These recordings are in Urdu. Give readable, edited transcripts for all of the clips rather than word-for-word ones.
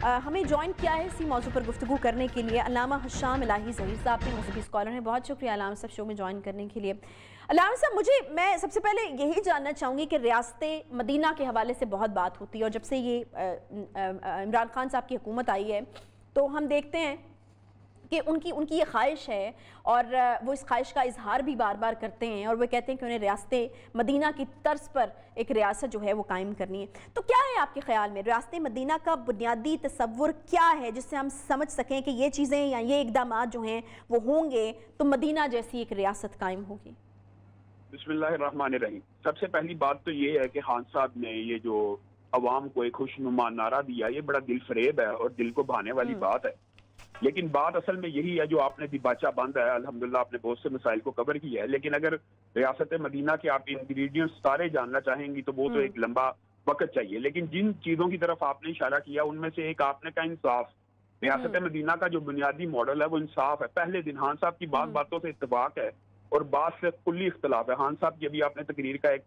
ہمیں جوائن کیا ہے اسی موضوع پر گفتگو کرنے کے لیے علامہ حشام الہی ظہیر صاحب نے مذہبی اسکالر ہیں. بہت شکریہ علامہ صاحب شو میں جوائن کرنے کے لیے. علامہ صاحب میں سب سے پہلے یہی جاننا چاہوں گی کہ ریاست مدینہ کے حوالے سے بہت بات ہوتی ہے، اور جب سے یہ عمران خان صاحب کی حکومت آئی ہے تو ہم دیکھتے ہیں کہ ان کی یہ خواہش ہے، اور وہ اس خواہش کا اظہار بھی بار بار کرتے ہیں، اور وہ کہتے ہیں کہ انہیں ریاست مدینہ کی طرز پر ایک ریاست جو ہے وہ قائم کرنی ہے. تو کیا ہے آپ کے خیال میں ریاست مدینہ کا بنیادی تصور کیا ہے جس سے ہم سمجھ سکیں کہ یہ چیزیں یا یہ اقدامات جو ہیں وہ ہوں گے تو مدینہ جیسی ایک ریاست قائم ہوگی؟ بسم اللہ الرحمن الرحیم. سب سے پہلی بات تو یہ ہے کہ خان صاحب نے یہ جو عوام کو ایک خوشنما نعرہ دیا، یہ بڑا دل فریب ہے اور دل کو بھانے والی بات ہے. لیکن بات اصل میں یہی ہے جو آپ نے دیباچہ بند ہے. الحمدللہ آپ نے بہت سے مسائل کو کور کیا ہے، لیکن اگر ریاست مدینہ کے آپ انگریڈینٹس سارے جاننا چاہیں گی تو وہ تو ایک لمبا وقت چاہیے. لیکن جن چیزوں کی طرف آپ نے اشارہ کیا ان میں سے ایک آپ نے کہا انصاف. ریاست مدینہ کا جو بنیادی ماڈل ہے وہ انصاف ہے. پہلے دن خان صاحب کی باتوں سے اتفاق ہے اور بات سے کلی اختلاف ہے. خان صاحب کی ابھی آپ نے تقریر کا ایک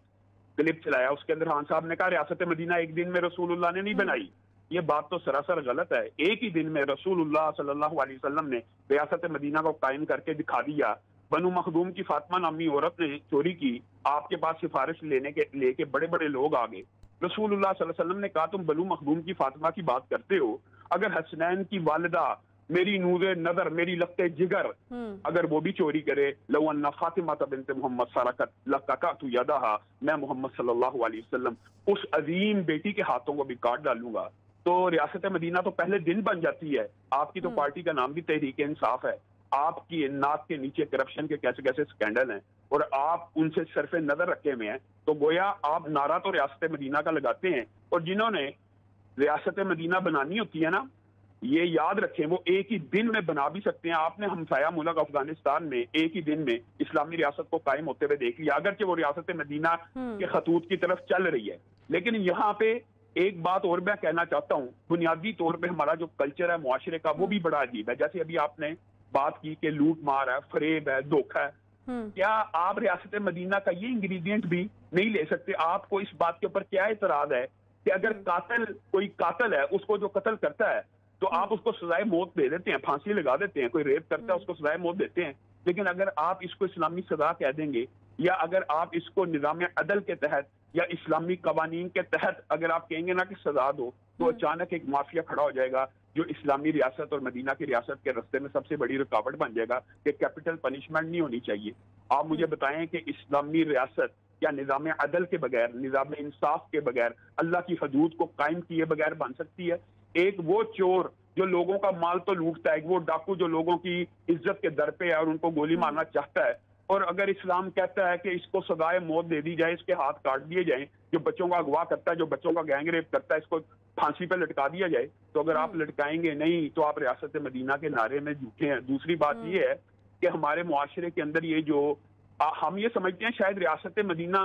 کلپ چلایا، اس کے اندر خان صاحب نے کہا ریاست مدینہ ایک دن میں رسول اللہ نے نہیں بنائی. یہ بات تو سراسر غلط ہے. ایک ہی دن میں رسول اللہ صلی اللہ علیہ وسلم نے ریاست مدینہ کو قائم کر کے دکھا دیا. بنو مخدوم کی فاطمہ نامی عورت نے چوری کی، آپ کے پاس سفارش لے کے بڑے بڑے لوگ آگے. رسول اللہ صلی اللہ علیہ وسلم نے کہا تم بنو مخدوم کی فاطمہ کی بات کرتے ہو، اگر حسنین کی والدہ میری نور نظر میری لقتے جگر اگر وہ بھی چوری کرے، لو ان فاطمہ بنت محمد سرقت لقطعت یدہا، میں محمد صلی اللہ علیہ وسلم اس عظیم بیٹی کے ہاتھوں کو بھی کاٹ ڈالوں گا. تو ریاست مدینہ تو پہلے دن بن جاتی ہے. آپ کی تو پارٹی کا نام بھی تحریک انصاف ہے. آپ کی ناک کے نیچے کرپشن کے کیسے کیسے سکینڈل ہیں اور آپ ان سے صرف نظر رکھے ہوئے ہیں. تو گویا آپ نعرہ تو ریاست مدینہ کا لگاتے ہیں، اور جنہوں نے ریاست مدینہ بنانی ہوتی ہے نا، یہ یاد رکھیں وہ ایک ہی دن میں بنا بھی سکتے ہیں. آپ نے ہمسایہ ملک افغانستان میں ایک ہی دن میں اسلامی ریاست کو قائم ہوتے ہوئے دیکھ لیا، اگرچہ وہ ریاست مدینہ کے خطوط کی طرف چل رہی ہے. لیکن یہاں پہ ایک بات اور میں کہنا چاہتا ہوں، بنیادی طور پہ ہمارا جو کلچر ہے معاشرے کا وہ بھی بڑا عجیب ہے. جیسے ابھی آپ نے بات کی کہ لوٹ مار ہے، فریب ہے، دھوکہ ہے. کیا آپ ریاست مدینہ کا یہ انگریڈینٹ بھی نہیں لے سکتے؟ آپ کو اس بات کے اوپر کیا اعتراض ہے کہ اگر کوئی قاتل ہے، اس کو جو قتل کرتا ہے تو آپ اس کو سزائے موت دے دیتے ہیں، پھانسی لگا دیتے ہیں. کوئی ریپ کرتا ہے اس کو سزائے موت دیتے ہیں. لیکن اگر آپ اس کو اسلامی سزا کہہ دیں گے، یا اگر آپ اس کو نظام عدل کے تحت یا اسلامی قوانین کے تحت اگر آپ کہیں گے نا کہ سزا دو، تو اچانک ایک مافیا کھڑا ہو جائے گا جو اسلامی ریاست اور مدینہ کی ریاست کے راستے میں سب سے بڑی رکاوٹ بن جائے گا کہ کیپٹل پنشمنٹ نہیں ہونی چاہیے. آپ مجھے بتائیں کہ اسلامی ریاست کیا نظام عدل کے بغیر، نظام انصاف کے بغیر، اللہ کی حدود کو قائم کیے بغیر بن سکتی ہے؟ ایک وہ چور جو لوگوں کا مال تو لوٹتا ہے، وہ ڈاکو جو لوگوں کی عزت کے در پہ ہے اور ان کو گولی مارنا چاہتا ہے، اور اگر اسلام کہتا ہے کہ اس کو سزائے موت دے دی جائے، اس کے ہاتھ کاٹ دیے جائیں، جو بچوں کا اغوا کرتا ہے، جو بچوں کا گینگ ریپ کرتا ہے، اس کو پھانسی پہ لٹکا دیا جائے، تو اگر آپ لٹکائیں گے نہیں تو آپ ریاست مدینہ کے نعرے میں جھوٹے ہیں. دوسری بات یہ ہے کہ ہمارے معاشرے کے اندر یہ جو ہم یہ سمجھتے ہیں شاید ریاست مدینہ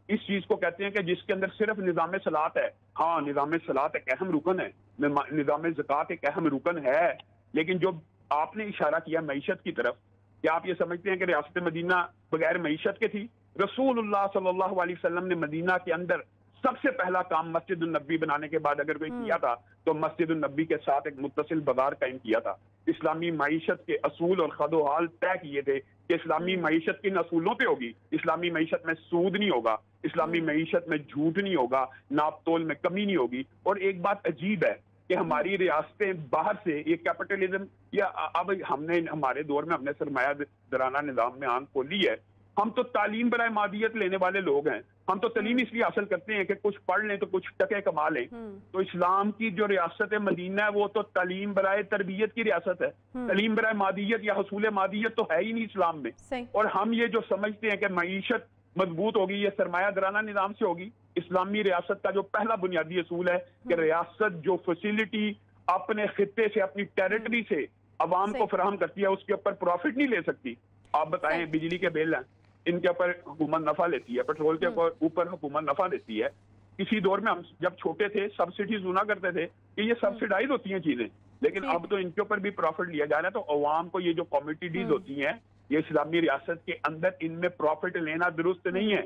اس چیز کو کہتے ہیں کہ جس کے اندر صرف نظام صلاۃ ہے. ہاں، نظام صلاۃ ایک اہم رکن ہے، نظام زکوٰۃ ایک اہم رکن ہے. لیکن جو آپ نے اشارہ کیا معیشت کی طرف، کیا آپ یہ سمجھتے ہیں کہ ریاست مدینہ بغیر معیشت کے تھی؟ رسول اللہ صلی اللہ علیہ وسلم نے مدینہ کے اندر سب سے پہلا کام مسجد النبی بنانے کے بعد اگر کوئی کیا تھا تو مسجد النبی کے ساتھ ایک متصل بازار قائم کیا تھا. اسلامی معیشت کے اصول اور خد و حال طے کیے تھے کہ اسلامی معیشت کن اصولوں پہ ہوگی. اسلامی معیشت میں سود نہیں ہوگا، اسلامی معیشت میں جھوٹ نہیں ہوگا، ناپ تول میں کمی نہیں ہوگی. اور ایک بات عجیب ہے کہ ہماری ریاستیں باہر سے یہ کیپٹلزم، یا اب ہم نے ہمارے دور میں ہم نے سرمایہ دارانہ نظام میں آنکھ کھولی ہے. ہم تو تعلیم برائے مادیت لینے والے لوگ ہیں. ہم تو تعلیم اس لیے حاصل کرتے ہیں کہ کچھ پڑھ لیں تو کچھ ٹکے کما لیں. تو اسلام کی جو ریاست مدینہ ہے وہ تو تعلیم برائے تربیت کی ریاست ہے. تعلیم برائے مادیت یا حصول مادیت تو ہے ہی نہیں اسلام میں. اور ہم یہ جو سمجھتے ہیں کہ معیشت مضبوط ہوگی یہ سرمایہ دارانہ نظام سے ہوگی. اسلامی ریاست کا جو پہلا بنیادی اصول ہے کہ ریاست جو فیسلٹی اپنے خطے سے، اپنی ٹیریٹری سے عوام کو فراہم کرتی ہے اس کے اوپر پروفٹ نہیں لے سکتی. آپ بتائیں بجلی کے بل ہیں، ان کے اوپر حکومت نفع لیتی ہے، پیٹرول کے اوپر حکومت نفع لیتی ہے. کسی دور میں ہم جب چھوٹے تھے سبسڈی سنا کرتے تھے کہ یہ سبسڈائز ہوتی ہیں چیزیں، لیکن اب تو ان کے اوپر بھی پروفٹ لیا جا رہا ہے. تو عوام کو یہ جو کمیٹیز ہوتی ہیں یہ اسلامی ریاست کے اندر ان میں پروفٹ لینا درست نہیں ہے.